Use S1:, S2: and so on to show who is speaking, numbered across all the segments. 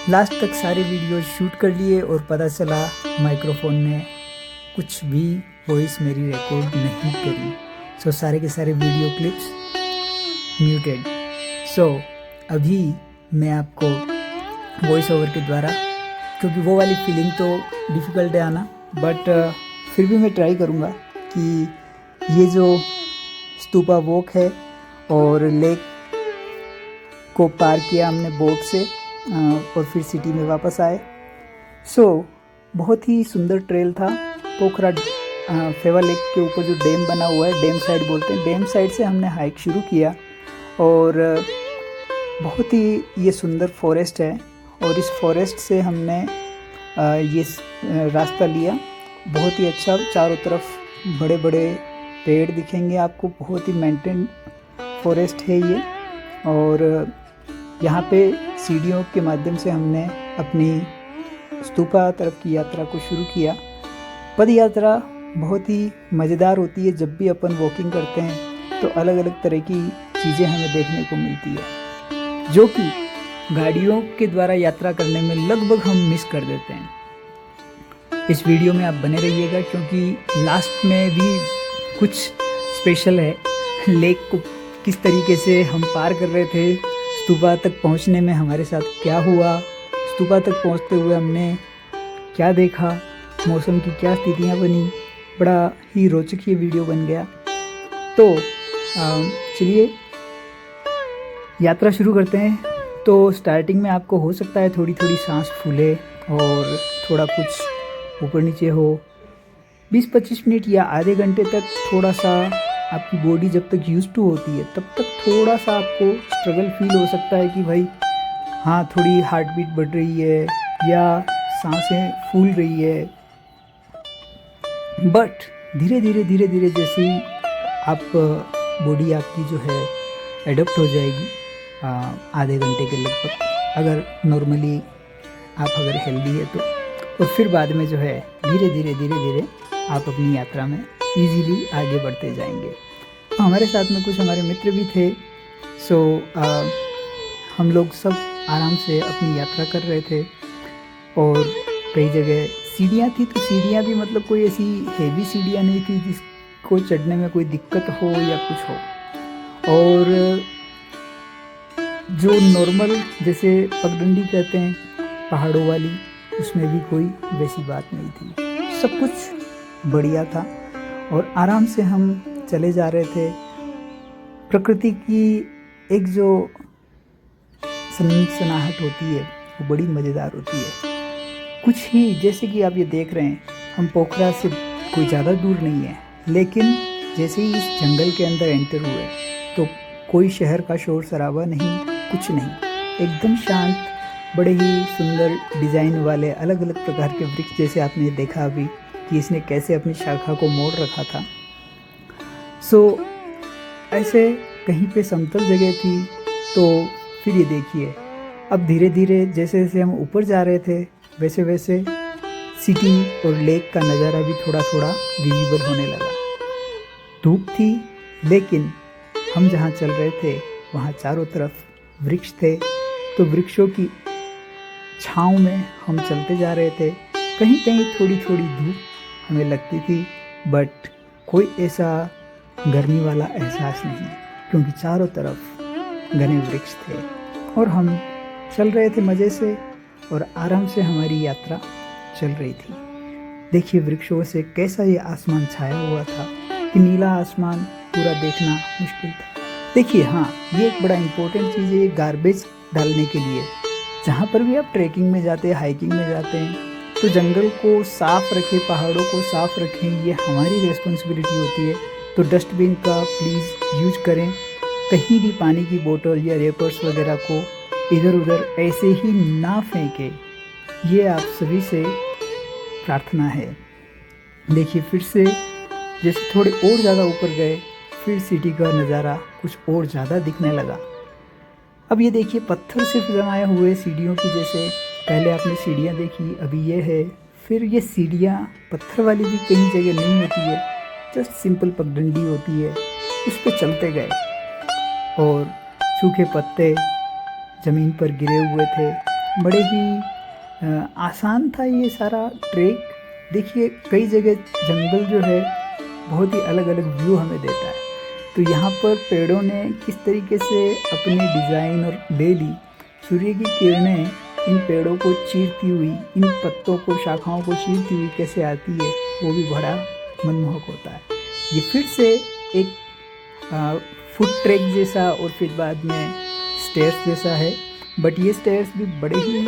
S1: Last तक सारे video shoot कर लिए और पता चला माइक्रोफोन ने कुछ भी वॉइस मेरी रिकॉर्ड नहीं करी। सो सारे के सारे वीडियो क्लिप्स म्यूटेड। सो अभी मैं आपको वॉइस ओवर के द्वारा, क्योंकि वो वाली फीलिंग तो डिफ़िकल्ट है आना, बट फिर भी मैं ट्राई करूँगा कि ये जो स्तूपा वॉक है और लेक को पार किया हमने बोट से और फिर सिटी में वापस आए। सो बहुत ही सुंदर ट्रेल था। पोखरा फेवा लेक के ऊपर जो डैम बना हुआ है, डैम साइड बोलते हैं, डैम साइड से हमने हाइक शुरू किया और बहुत ही ये सुंदर फॉरेस्ट है और इस फॉरेस्ट से हमने ये रास्ता लिया। बहुत ही अच्छा, चारों तरफ बड़े बड़े पेड़ दिखेंगे आपको, बहुत ही मेंटेन फॉरेस्ट है ये। और यहाँ पे सीढ़ियों के माध्यम से हमने अपनी स्तूपा तरफ की यात्रा को शुरू किया। पद यात्रा बहुत ही मज़ेदार होती है। जब भी अपन वॉकिंग करते हैं तो अलग अलग तरह की चीज़ें हमें देखने को मिलती है, जो कि गाड़ियों के द्वारा यात्रा करने में लगभग हम मिस कर देते हैं। इस वीडियो में आप बने रहिएगा, क्योंकि लास्ट में भी कुछ स्पेशल है। लेक को किस तरीके से हम पार कर रहे थे, स्तूपा तक पहुंचने में हमारे साथ क्या हुआ, स्तूपा तक पहुंचते हुए हमने क्या देखा, मौसम की क्या स्थितियां बनी, बड़ा ही रोचक ये वीडियो बन गया। तो चलिए यात्रा शुरू करते हैं। तो स्टार्टिंग में आपको हो सकता है थोड़ी थोड़ी सांस फूले और थोड़ा कुछ ऊपर नीचे हो। 20-25 मिनट या आधे घंटे तक थोड़ा सा आपकी बॉडी जब तक यूज़ टू होती है तब तक थोड़ा सा आपको स्ट्रगल फील हो सकता है कि भाई हाँ, थोड़ी हार्ट बीट बढ़ रही है या सांसें फूल रही है। बट धीरे धीरे जैसे ही आप बॉडी आपकी जो है एडप्ट हो जाएगी आधे घंटे के लगभग, अगर नॉर्मली आप अगर हेल्दी है तो, और फिर बाद में जो है धीरे धीरे आप अपनी यात्रा में इजीली आगे बढ़ते जाएंगे। हमारे साथ में कुछ हमारे मित्र भी थे। सो हम लोग सब आराम से अपनी यात्रा कर रहे थे और कई जगह सीढ़ियाँ थी, तो सीढ़ियाँ भी मतलब कोई ऐसी हेवी सीढ़ियाँ नहीं थी जिसको चढ़ने में कोई दिक्कत हो या कुछ हो। और जो नॉर्मल जैसे पगडंडी कहते हैं पहाड़ों वाली, उसमें भी कोई वैसी बात नहीं थी। सब कुछ बढ़िया था और आराम से हम चले जा रहे थे। प्रकृति की एक जो सनसनाहट होती है वो बड़ी मज़ेदार होती है। कुछ ही जैसे कि आप ये देख रहे हैं, हम पोखरा से कोई ज़्यादा दूर नहीं है, लेकिन जैसे ही इस जंगल के अंदर एंटर हुए तो कोई शहर का शोर शराबा नहीं, कुछ नहीं, एकदम शांत, बड़े ही सुंदर डिज़ाइन वाले अलग अलग प्रकार के वृक्ष, जैसे आपने देखा अभी कि इसने कैसे अपनी शाखा को मोड़ रखा था। सो ऐसे कहीं पे समतल जगह थी। तो फिर ये देखिए, अब धीरे धीरे जैसे जैसे हम ऊपर जा रहे थे वैसे वैसे सिटी और लेक का नज़ारा भी थोड़ा थोड़ा विजिबल होने लगा। धूप थी, लेकिन हम जहाँ चल रहे थे वहाँ चारों तरफ वृक्ष थे, तो वृक्षों की छाँव में हम चलते जा रहे थे। कहीं कहीं थोड़ी थोड़ी धूप हमें लगती थी, बट कोई ऐसा गर्मी वाला एहसास नहीं, क्योंकि चारों तरफ घने वृक्ष थे और हम चल रहे थे मज़े से और आराम से हमारी यात्रा चल रही थी। देखिए वृक्षों से कैसा ये आसमान छाया हुआ था कि नीला आसमान पूरा देखना मुश्किल था। देखिए हाँ, ये एक बड़ा इम्पोर्टेंट चीज़ है, ये गार्बेज डालने के लिए। जहाँ पर भी आप ट्रैकिंग में जाते हैं, हाइकिंग में जाते हैं, तो जंगल को साफ़ रखें, पहाड़ों को साफ़ रखें, ये हमारी रिस्पॉन्सिबिलिटी होती है। तो डस्टबिन का प्लीज़ यूज करें। कहीं भी पानी की बोतल या रेपर्स वगैरह को इधर उधर ऐसे ही ना फेंकें, ये आप सभी से प्रार्थना है। देखिए फिर से जैसे थोड़े और ज़्यादा ऊपर गए, फिर सिटी का नज़ारा कुछ और ज़्यादा दिखने लगा। अब ये देखिए पत्थर सिर्फ जमाए हुए सीढ़ियों की, जैसे पहले आपने सीढ़ियाँ देखी, अभी ये है। फिर ये सीढ़ियाँ पत्थर वाली भी कई जगह नहीं होती है, जस्ट सिंपल पगडंडी होती है, उस पर चलते गए और सूखे पत्ते ज़मीन पर गिरे हुए थे, बड़े ही आसान था ये सारा ट्रेक। देखिए कई जगह जंगल जो है बहुत ही अलग अलग व्यू हमें देता है। तो यहाँ पर पेड़ों ने किस तरीके से अपनी डिज़ाइन और ले ली, सूर्य की किरणें इन पेड़ों को चीरती हुई, इन पत्तों को, शाखाओं को चीरती हुई कैसे आती है, वो भी बड़ा मनमोहक होता है। ये फिर से एक फुट ट्रैक जैसा और फिर बाद में स्टेयर्स जैसा है, बट ये स्टेयर्स भी बड़े ही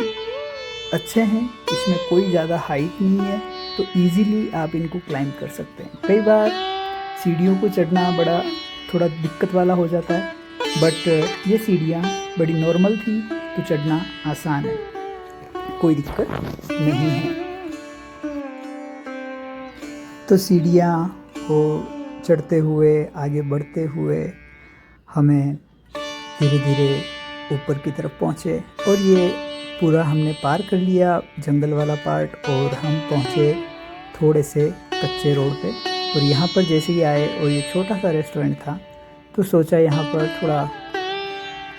S1: अच्छे हैं। इसमें कोई ज़्यादा हाइट नहीं है, तो इजीली आप इनको क्लाइंब कर सकते हैं। कई बार सीढ़ियों को चढ़ना बड़ा थोड़ा दिक्कत वाला हो जाता है, बट ये सीढ़ियाँ बड़ी नॉर्मल थी तो चढ़ना आसान है, कोई दिक्कत नहीं है। तो सीढ़ियाँ को चढ़ते हुए, आगे बढ़ते हुए हमें धीरे धीरे ऊपर की तरफ पहुँचे और ये पूरा हमने पार कर लिया जंगल वाला पार्ट, और हम पहुँचे थोड़े से कच्चे रोड पे। और यहाँ पर जैसे ही आए और ये छोटा सा रेस्टोरेंट था, तो सोचा यहाँ पर थोड़ा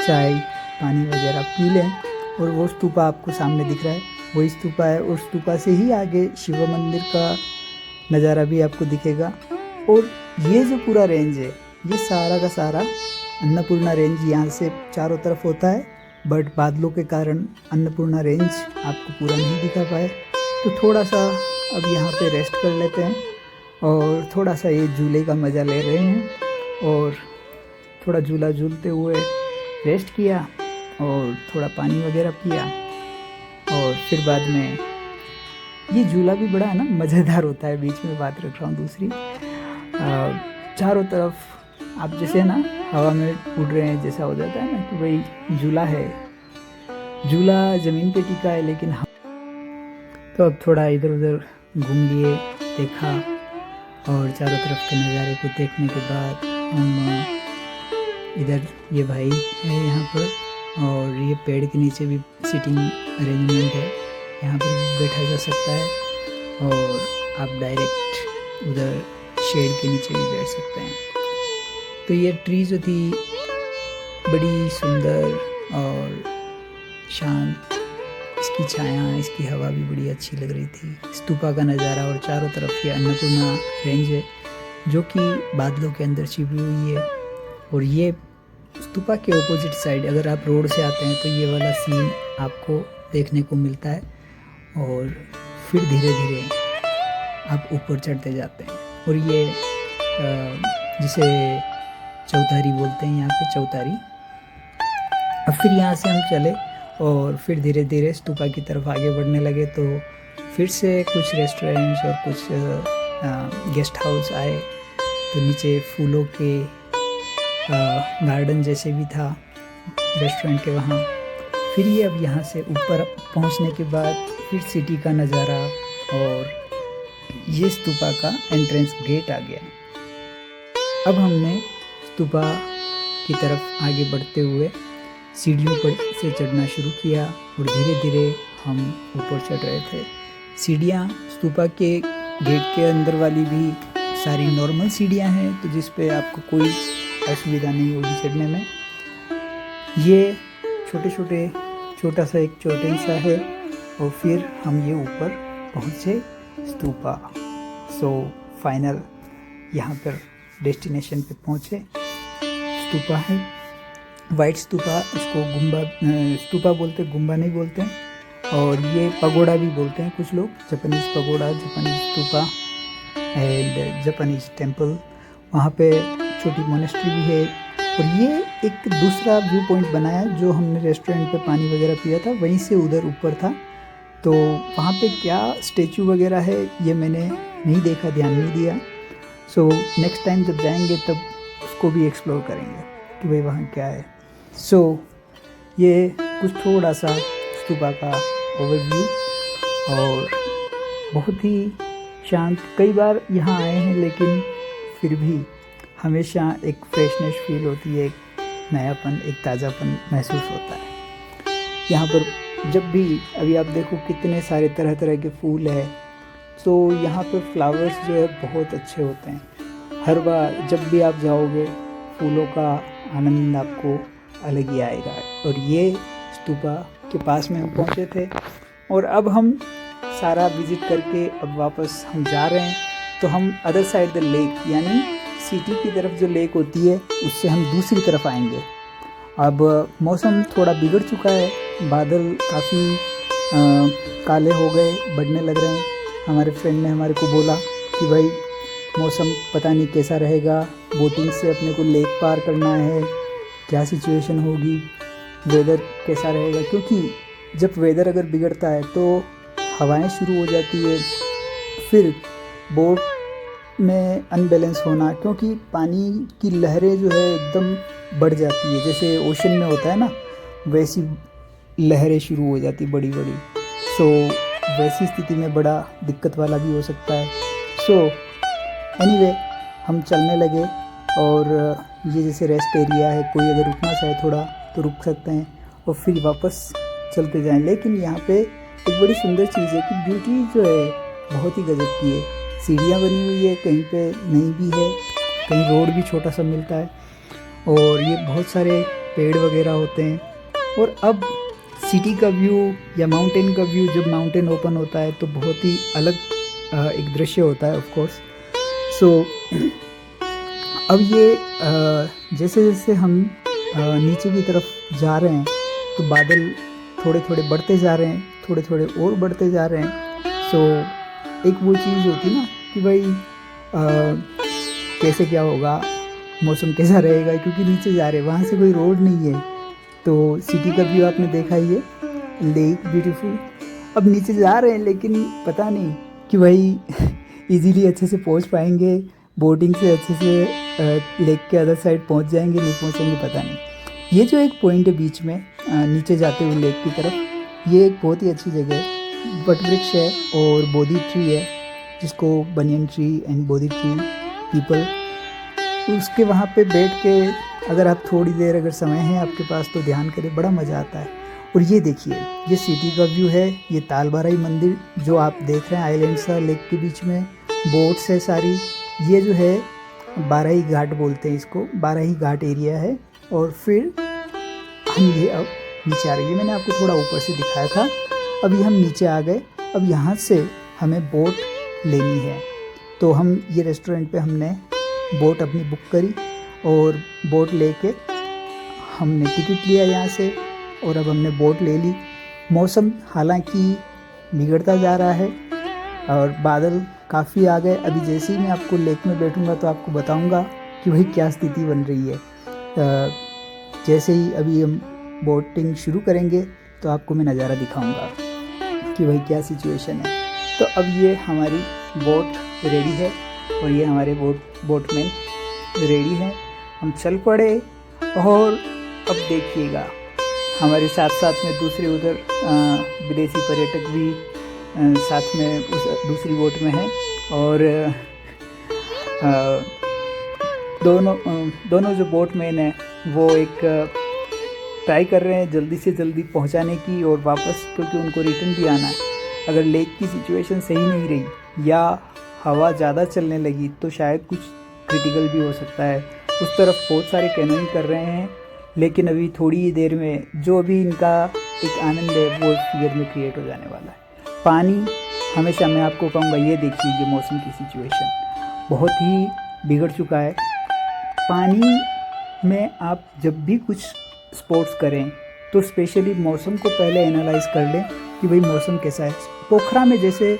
S1: चाय पानी वगैरह पी लें। और वो स्तूपा आपको सामने दिख रहा है, वही स्तूपा है, और स्तूपा से ही आगे शिव मंदिर का नज़ारा भी आपको दिखेगा। और ये जो पूरा रेंज है, ये सारा का सारा अन्नपूर्णा रेंज यहाँ से चारों तरफ होता है, बट बादलों के कारण अन्नपूर्णा रेंज आपको पूरा नहीं दिखा पाए। तो थोड़ा सा अब यहाँ पे रेस्ट कर लेते हैं और थोड़ा सा ये झूले का मज़ा ले रहे हैं। और थोड़ा झूला झूलते हुए रेस्ट किया और थोड़ा पानी वगैरह पिया। और फिर बाद में ये झूला भी बड़ा है ना, मज़ेदार होता है। बीच में बात रख रहा हूँ दूसरी, चारों तरफ आप जैसे ना हवा में उड़ रहे हैं जैसा हो जाता है ना, कि भाई झूला है, झूला ज़मीन पे टिका है लेकिन हम। तो अब थोड़ा इधर उधर घूम लिए, देखा, और चारों तरफ के नज़ारे को देखने के बाद हम इधर, ये भाई है यहाँ पर, और ये पेड़ के नीचे भी सीटिंग अरेंजमेंट है, यहाँ पर भी बैठा जा सकता है। और आप डायरेक्ट उधर शेड के नीचे भी बैठ सकते हैं। तो ये ट्री जो थी बड़ी सुंदर और शांत, इसकी छाया, इसकी हवा भी बड़ी अच्छी लग रही थी। स्तूपा का नज़ारा, और चारों तरफ ये अन्नपूर्णा रेंज है जो कि बादलों के अंदर छिपी हुई है। और ये स्तूपा के ऑपोजिट साइड अगर आप रोड से आते हैं तो ये वाला सीन आपको देखने को मिलता है। और फिर धीरे धीरे आप ऊपर चढ़ते जाते हैं, और ये जिसे चौतारी बोलते हैं यहाँ पे, चौतारी। अब फिर यहाँ से हम चले और फिर धीरे धीरे स्तूपा की तरफ आगे बढ़ने लगे। तो फिर से कुछ रेस्टोरेंट्स और कुछ गेस्ट हाउस आए। तो नीचे फूलों के गार्डन जैसे भी था रेस्टोरेंट के वहाँ। फिर ये अब यहाँ से ऊपर पहुँचने के बाद फिर सिटी का नज़ारा, और ये स्तूपा का एंट्रेंस गेट आ गया। अब हमने स्तूपा की तरफ आगे बढ़ते हुए सीढ़ियों पर से चढ़ना शुरू किया, और धीरे धीरे हम ऊपर चढ़ रहे थे। सीढ़ियाँ स्तूपा के गेट के अंदर वाली भी सारी नॉर्मल सीढ़ियाँ हैं, तो जिस पे आपको कोई असुविधा नहीं होगी चढ़ने में। ये छोटा सा एक चोटिल सा है, और फिर हम ये ऊपर पहुँचे स्तूपा। सो फाइनल यहाँ पर डेस्टिनेशन पे पहुँचे। स्तूपा है, वाइट स्तूपा, इसको गुम्बा स्तूपा बोलते, गुम्बा नहीं बोलते। और ये पगोड़ा भी बोलते हैं कुछ लोग, Japanese pagoda, Japanese stupa and Japanese temple. वहाँ पे छोटी मोनेस्ट्री भी है। और ये एक दूसरा व्यू पॉइंट बनाया, जो हमने रेस्टोरेंट पे पानी वगैरह पिया था वहीं से उधर ऊपर था। तो वहाँ पे क्या स्टैचू वगैरह है ये मैंने नहीं देखा, ध्यान नहीं दिया। सो नेक्स्ट टाइम जब जाएंगे तब उसको भी एक्सप्लोर करेंगे कि भाई वहाँ क्या है। सो ये कुछ थोड़ा सा स्तूपा का ओवरव्यू, और बहुत ही शांत। कई बार यहाँ आए हैं लेकिन फिर भी हमेशा एक फ्रेशनेस फील होती है, एक नयापन, एक ताज़ापन महसूस होता है यहाँ पर। जब भी अभी आप देखो कितने सारे तरह तरह के फूल हैं, तो यहाँ पर फ्लावर्स जो है बहुत अच्छे होते हैं। हर बार जब भी आप जाओगे फूलों का आनंद आपको अलग ही आएगा। और ये स्तूपा के पास में हम पहुँचे थे और अब हम सारा विज़िट करके अब वापस हम जा रहे हैं। तो हम अदर साइड द लेक यानी सिटी की तरफ जो लेक होती है उससे हम दूसरी तरफ आएंगे। अब मौसम थोड़ा बिगड़ चुका है, बादल काफ़ी काले हो गए, बढ़ने लग रहे हैं। हमारे फ्रेंड ने हमारे को बोला कि भाई मौसम पता नहीं कैसा रहेगा, बोटिंग से अपने को लेक पार करना है, क्या सिचुएशन होगी, वेदर कैसा रहेगा। क्योंकि जब वेदर अगर बिगड़ता है तो हवाएं शुरू हो जाती है, फिर बोट में अनबैलेंस होना, क्योंकि पानी की लहरें जो है एकदम बढ़ जाती है, जैसे ओशन में होता है ना वैसी लहरें शुरू हो जाती बड़ी बड़ी। सो वैसी स्थिति में बड़ा दिक्कत वाला भी हो सकता है। सो एनीवे हम चलने लगे और ये जैसे रेस्ट एरिया है, कोई अगर रुकना चाहे थोड़ा तो रुक सकते हैं और फिर वापस चलते जाएं। लेकिन यहाँ पे एक बड़ी सुंदर चीज़ है कि ब्यूटी जो है बहुत ही गजब की है। सीढ़ियाँ बनी हुई है, कहीं पे नहीं भी है, कहीं रोड भी छोटा सा मिलता है और ये बहुत सारे पेड़ वगैरह होते हैं। और अब सिटी का व्यू या माउंटेन का व्यू, जब माउंटेन ओपन होता है तो बहुत ही अलग एक दृश्य होता है ऑफ कोर्स। सो अब ये जैसे जैसे हम नीचे की तरफ जा रहे हैं तो बादल थोड़े थोड़े बढ़ते जा रहे हैं, थोड़े थोड़े और बढ़ते जा रहे हैं। सो एक वो चीज़ होती ना कि भाई कैसे क्या होगा, मौसम कैसा रहेगा, क्योंकि नीचे जा रहे हैं, वहाँ से कोई रोड नहीं है। तो सिटी का व्यू आपने देखा ही है, लेक ब्यूटीफुल। अब नीचे जा रहे हैं लेकिन पता नहीं कि भाई इजीली अच्छे से पहुँच पाएंगे, बोटिंग से अच्छे से लेक के अदर साइड पहुँच जाएंगे, नहीं पहुँचेंगे पता नहीं। ये जो एक पॉइंट है बीच में नीचे जाते हुए लेक की तरफ, ये एक बहुत ही अच्छी जगह है। वट वृक्ष है और बोधि ट्री है, जिसको banyan tree and Bodhi tree people, उसके वहाँ पे बैठ के अगर आप थोड़ी देर अगर समय है आपके पास तो ध्यान करें, बड़ा मज़ा आता है। और ये देखिए, ये सिटी का व्यू है, ये तालबाराई मंदिर जो आप देख रहे हैं आइलैंड सा लेक के बीच में, बोट्स है सारी। ये जो है बाराही घाट बोलते हैं इसको, बाराही घाट एरिया है। और फिर हम ये अब नीचे आ रही है, मैंने आपको थोड़ा ऊपर से दिखाया था, अभी हम नीचे आ गए। अब यहाँ से हमें बोट लेनी है, तो हम ये रेस्टोरेंट पे हमने बोट अपनी बुक करी और बोट लेके हमने टिकट लिया यहाँ से और अब हमने बोट ले ली। मौसम हालांकि बिगड़ता जा रहा है और बादल काफ़ी आ गए। अभी जैसे ही मैं आपको लेक में बैठूंगा तो आपको बताऊंगा कि भाई क्या स्थिति बन रही है। जैसे ही अभी हम बोटिंग शुरू करेंगे तो आपको मैं नज़ारा दिखाऊंगा कि भाई क्या सिचुएशन है। तो अब ये हमारी बोट रेडी है और ये हमारे बोटमैन रेडी हैं। हम चल पड़े और अब देखिएगा हमारे साथ साथ में दूसरे उधर विदेशी पर्यटक भी साथ में उस दूसरी बोट में हैं और दोनों जो बोटमैन हैं वो एक ट्राई कर रहे हैं जल्दी से जल्दी पहुंचाने की और वापस, क्योंकि उनको रिटर्न भी आना है। अगर लेक की सिचुएशन सही नहीं रही या हवा ज़्यादा चलने लगी तो शायद कुछ क्रिटिकल भी हो सकता है। उस तरफ बहुत सारे कैनोइंग कर रहे हैं, लेकिन अभी थोड़ी ही देर में जो अभी इनका एक आनंद है वो फियर में क्रिएट हो जाने वाला है। पानी हमेशा मैं आपको कहूँगा, ये देखिए ये मौसम की सिचुएशन बहुत ही बिगड़ चुका है। पानी में आप जब भी कुछ स्पोर्ट्स करें तो स्पेशली मौसम को पहले एनालाइज कर लें कि भाई मौसम कैसा है। पोखरा में जैसे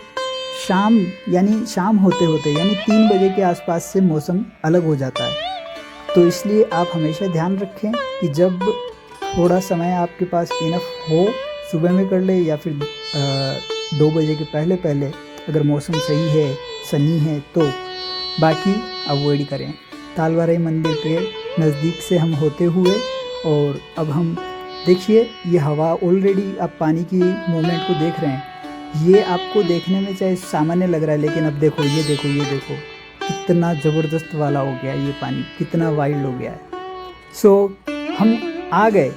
S1: शाम होते होते यानी 3 बजे के आसपास से मौसम अलग हो जाता है। तो इसलिए आप हमेशा ध्यान रखें कि जब थोड़ा समय आपके पास इनफ हो सुबह में कर ले या फिर 2 बजे के पहले अगर मौसम सही है, सनी है तो बाकी अवॉइड करें। तालवाराई मंदिर के नज़दीक से हम होते हुए और अब हम देखिए ये हवा ऑलरेडी, आप पानी की मूवमेंट को देख रहे हैं। ये आपको देखने में चाहे सामान्य लग रहा है, लेकिन अब देखो ये देखो कितना ज़बरदस्त वाला हो गया ये पानी, कितना वाइल्ड हो गया है। सो हम आ गए,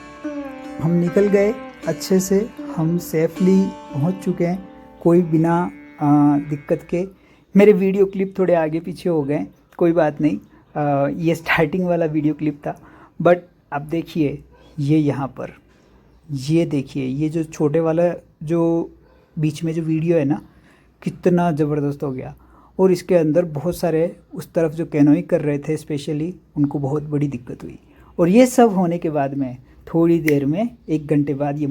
S1: हम निकल गए अच्छे से, हम सेफली पहुंच चुके हैं कोई बिना दिक्कत के। मेरे वीडियो क्लिप थोड़े आगे पीछे हो गए, कोई बात नहीं, ये स्टार्टिंग वाला वीडियो क्लिप था। बट अब देखिए ये यहाँ पर ये देखिए, ये जो छोटे वाला जो बीच में जो वीडियो है ना, कितना ज़बरदस्त हो गया। और इसके अंदर बहुत सारे उस तरफ जो कैनोइंग कर रहे थे स्पेशली, उनको बहुत बड़ी दिक्कत हुई। और ये सब होने के बाद में थोड़ी देर में 1 घंटे बाद ये